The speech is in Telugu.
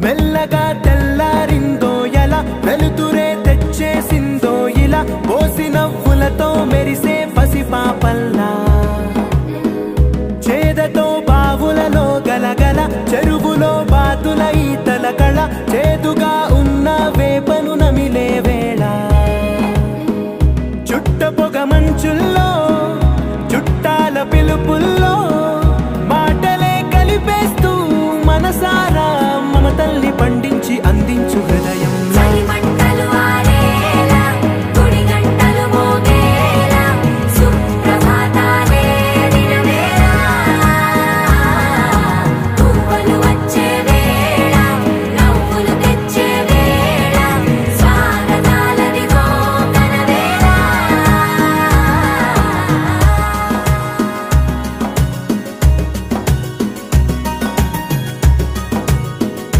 మెల్లగా తెల్లారిందో ఎలా వెలుతురే తెచ్చేసిందో ఇలా పోసి నవ్వులతో మెరిసే పసిపాపల్లా చేదతో బావులలో గలగల చెరువులో బాతుల ఈతల కళ చేదుగా ఉన్న వేపను నమిలే వేళ చుట్ట పొగ మంచుల్లో చుట్టాల పిలుపుల్లో మాటలే కలిపేస్తూ మనసారా మమతల్ని పండించి